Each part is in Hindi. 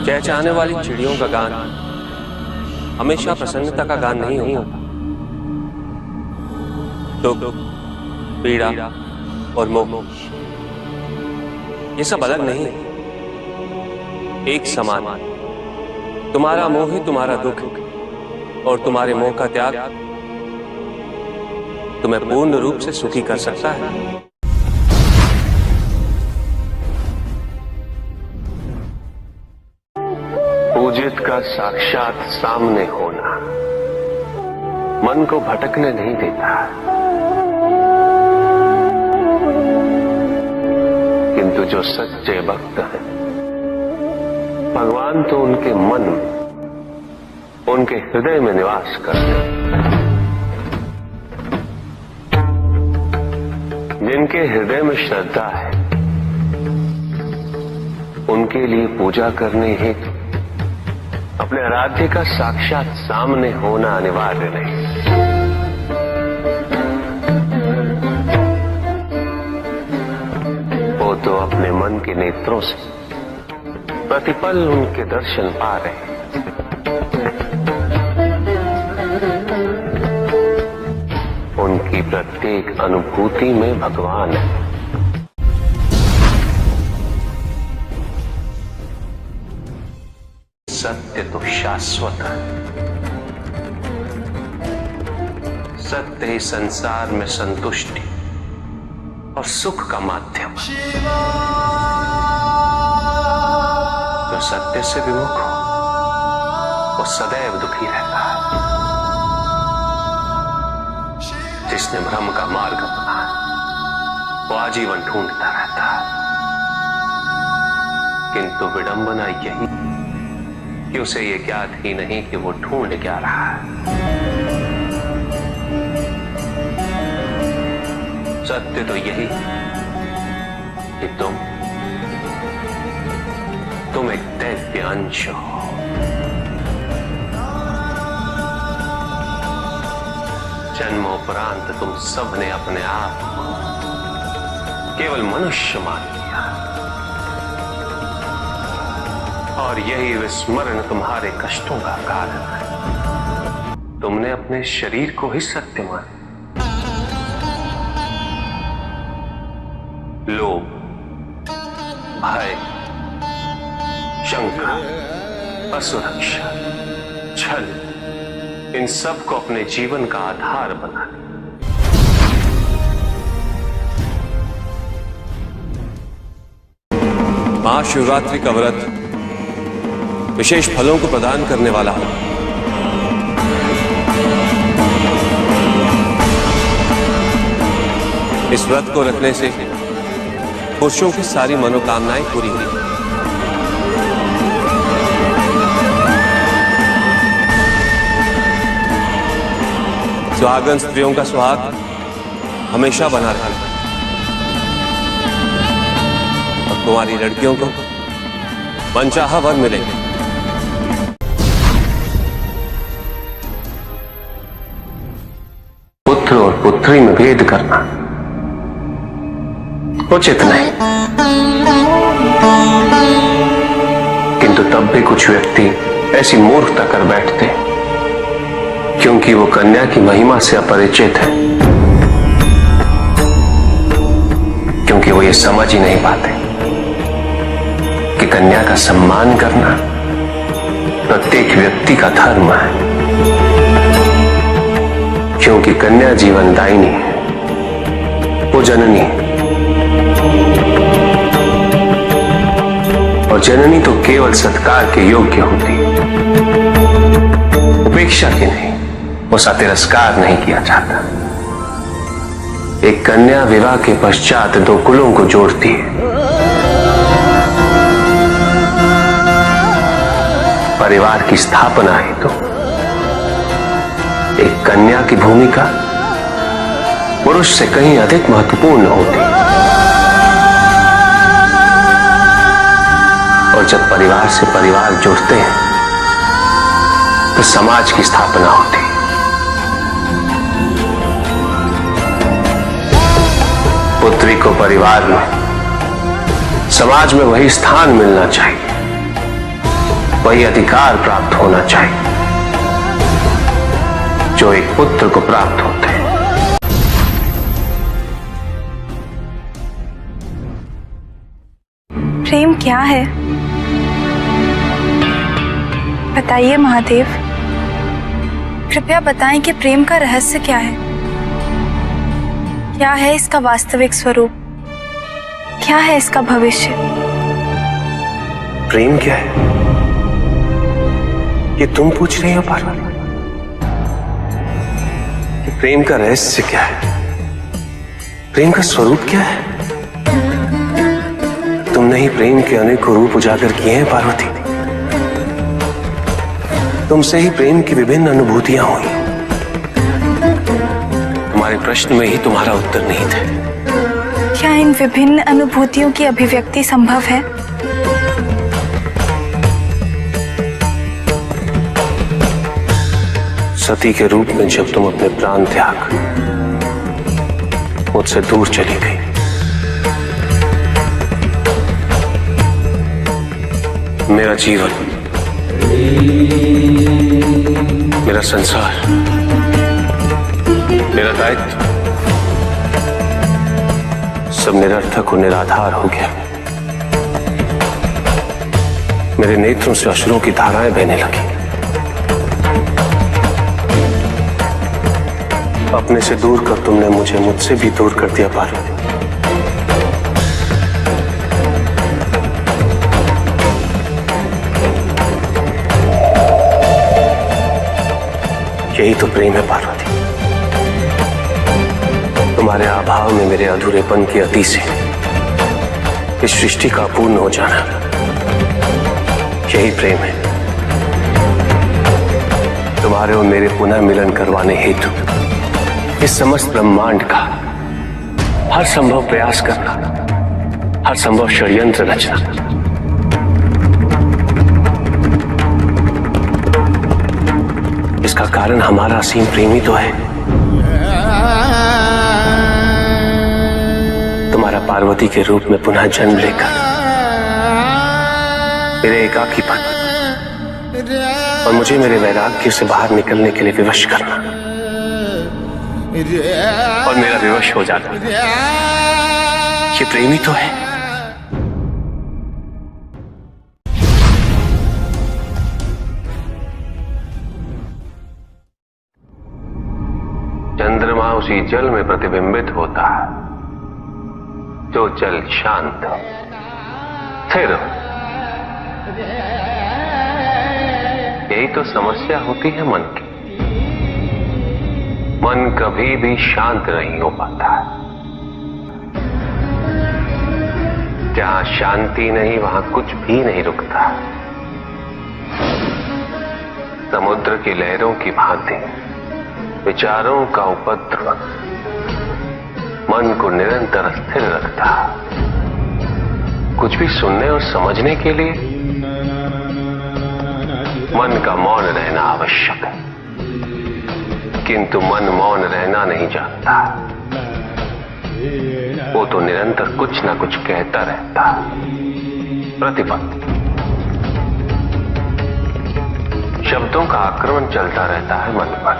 चहचहाने वाली चिड़ियों का गान हमेशा प्रसन्नता का गान नहीं होता। दुख, पीड़ा और मोह ये सब अलग नहीं, एक समान। तुम्हारा मोह ही तुम्हारा दुख और तुम्हारे मोह का त्याग तुम्हें पूर्ण रूप से सुखी कर सकता है। पूजित का साक्षात सामने होना मन को भटकने नहीं देता, किंतु जो सच्चे भक्त हैं भगवान तो उनके मन में, उनके हृदय में निवास करते हैं। जिनके हृदय में श्रद्धा है उनके लिए पूजा करने हेतु अपने आराध्य का साक्षात सामने होना अनिवार्य नहीं। वो तो अपने मन के नेत्रों से प्रतिपल उनके दर्शन पा रहे हैं। उनकी प्रत्येक अनुभूति में भगवान है। सत्य तो शाश्वत है, सत्य ही संसार में संतुष्टि और सुख का माध्यम। जो सत्य से विमुख हो वो सदैव दुखी रहता है। जिसने भ्रम का मार्ग अपना वो आजीवन ढूंढता रहता है, किंतु विडंबना यही कि उसे ये ज्ञात ही नहीं कि वो ढूंढ क्या रहा है। सत्य तो यही कि तुम एक दैव्य अंश हो। जन्मोपरांत तुम सबने अपने आप को केवल मनुष्य मान लिया और यही विस्मरण तुम्हारे कष्टों का कारण है। तुमने अपने शरीर को ही सत्य माना। लोभ, भय, शंका, असुरक्षा, छल, इन सब को अपने जीवन का आधार बना लिया। महाशिवरात्रि का व्रत विशेष फलों को प्रदान करने वाला है। इस व्रत को रखने से पुरुषों की सारी मनोकामनाएं पूरी हुई। सुहागन स्त्रियों का सुहाग हमेशा बना रहता है और तुम्हारी लड़कियों को मनचाहा वर मिलेंगे। पुत्र और पुत्री में भेद करना उचित नहीं, किंतु तब भी कुछ व्यक्ति ऐसी मूर्खता कर बैठते क्योंकि वो कन्या की महिमा से अपरिचित है, क्योंकि वो ये समझ ही नहीं पाते कि कन्या का सम्मान करना प्रत्येक व्यक्ति का धर्म है, क्योंकि कन्या जीवनदायिनी है, वो जननी है और जननी तो केवल सत्कार के योग्य होती है, उपेक्षा की नहीं, उसका तिरस्कार नहीं किया जाता। एक कन्या विवाह के पश्चात दो कुलों को जोड़ती है। परिवार की स्थापना है तो एक कन्या की भूमिका पुरुष से कहीं अधिक महत्वपूर्ण होती है। और जब परिवार से परिवार जुड़ते हैं तो समाज की स्थापना होती है। पुत्री को परिवार में, समाज में वही स्थान मिलना चाहिए वही अधिकार प्राप्त होना चाहिए जो एक पुत्र को प्राप्त होते हैं। प्रेम क्या है? बताइए महादेव, कृपया बताएं कि प्रेम का रहस्य क्या है? क्या है इसका वास्तविक स्वरूप? क्या है इसका भविष्य? प्रेम क्या है ये तुम पूछ रही हो पार्वती? प्रेम का रहस्य क्या है? प्रेम का स्वरूप क्या है? तुमने ही प्रेम के अनेकों रूप उजागर किए हैं पार्वती। तुमसे ही प्रेम की विभिन्न अनुभूतियां हुई। तुम्हारे प्रश्न में ही तुम्हारा उत्तर नहीं थे। क्या इन विभिन्न अनुभूतियों की अभिव्यक्ति संभव है? सती के रूप में जब तुम अपने प्राण त्याग मुझसे दूर चली गई, मेरा जीवन, मेरा संसार, मेरा दायित्व सब निरर्थक और निराधार हो गया। मेरे नेत्रों से अश्रुओं की धाराएं बहने लगी। अपने से दूर कर तुमने मुझे मुझसे भी दूर कर दिया पार्वती। यही तो प्रेम है पार्वती। तुम्हारे अभाव में मेरे अधूरेपन की अति से इस सृष्टि का पूर्ण हो जाना, यही प्रेम है। तुम्हारे और मेरे पुनः मिलन करवाने हेतु इस समस्त ब्रह्मांड का हर संभव प्रयास करना, हर संभव षड्यंत्र रचना। इसका कारण हमारा असीम प्रेमी तो है। तुम्हारा पार्वती के रूप में पुनः जन्म लेकर मेरे एकाकीपन और मुझे मेरे वैराग्य से बाहर निकलने के लिए विवश करना और मेरा विवश हो जाना, ये प्रेमी तो है। चंद्रमा उसी जल में प्रतिबिंबित होता है जो जल शांत स्थिर। यही तो समस्या होती है मन की। मन कभी भी शांत नहीं हो पाता है। जहां शांति नहीं वहां कुछ भी नहीं रुकता। समुद्र की लहरों की भांति विचारों का उपद्रव मन को निरंतर स्थिर रखता। कुछ भी सुनने और समझने के लिए मन का मौन रहना आवश्यक है, किंतु मन मौन रहना नहीं जानता। वो तो निरंतर कुछ ना कुछ कहता रहता। प्रतिपल शब्दों का आक्रमण चलता रहता है मन पर,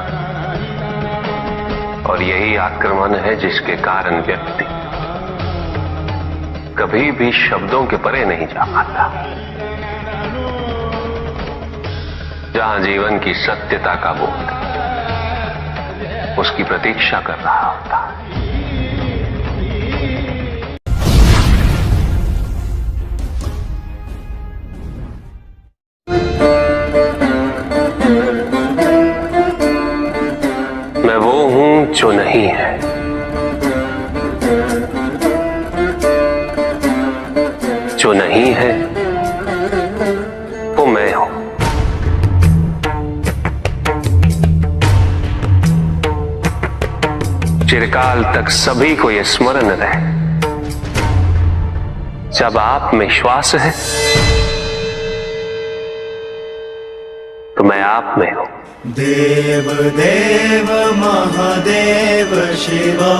और यही आक्रमण है जिसके कारण व्यक्ति कभी भी शब्दों के परे नहीं जा पाता। जहां जीवन की सत्यता का बोध उसकी प्रतीक्षा कर रहा होता। मैं वो हूं जो नहीं है, जो नहीं है वो मैं हूं। चिरकाल तक सभी को यह स्मरण रहे, जब आप में श्वास है तो मैं आप में हूं। देव देव महादेव शिवा,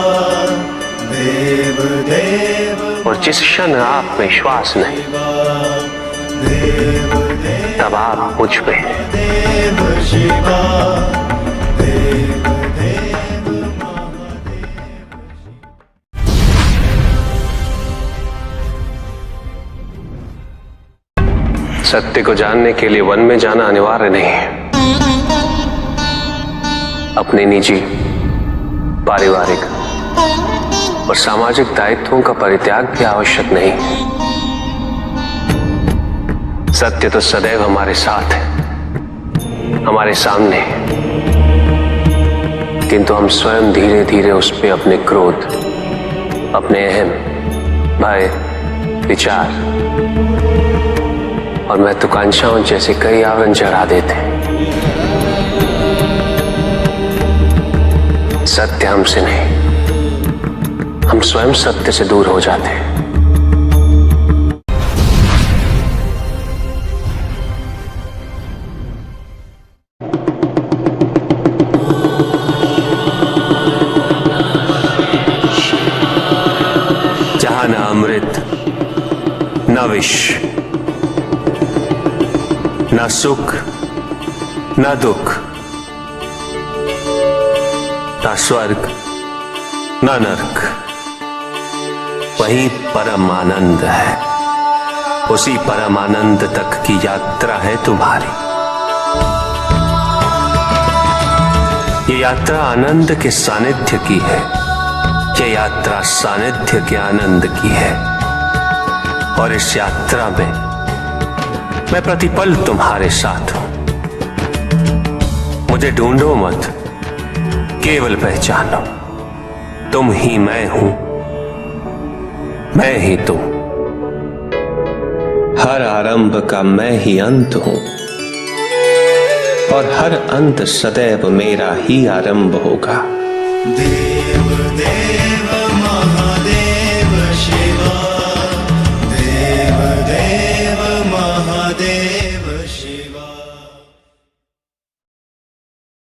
देव देव। और जिस क्षण आप में श्वास नहीं, तब आप मुझ पे। देव शिवा देव देव महादेव। सत्य को जानने के लिए वन में जाना अनिवार्य नहीं है। अपने निजी, पारिवारिक और सामाजिक दायित्वों का परित्याग भी आवश्यक नहीं। सत्य तो सदैव हमारे साथ है, हमारे सामने, किंतु हम स्वयं धीरे धीरे उस पे अपने क्रोध, अपने अहम, भय, विचार और महत्वाकांक्षाओं जैसे कई आवरण चढ़ा देते हैं। सत्य हमसे नहीं, हम स्वयं सत्य से दूर हो जाते हैं। जहां न अमृत, न विष, न सुख, न दुख, न स्वर्ग, न नरक, वही परम आनंद है। उसी परम आनंद तक की यात्रा है तुम्हारी। ये यात्रा आनंद के सानिध्य की है। ये यात्रा सानिध्य के आनंद की है। और इस यात्रा में मैं प्रतिपल तुम्हारे साथ हूं। मुझे ढूंढो मत, केवल पहचानो, तुम ही मैं हूं, मैं ही तुम। हर आरंभ का मैं ही अंत हूं और हर अंत सदैव मेरा ही आरंभ होगा। देव देव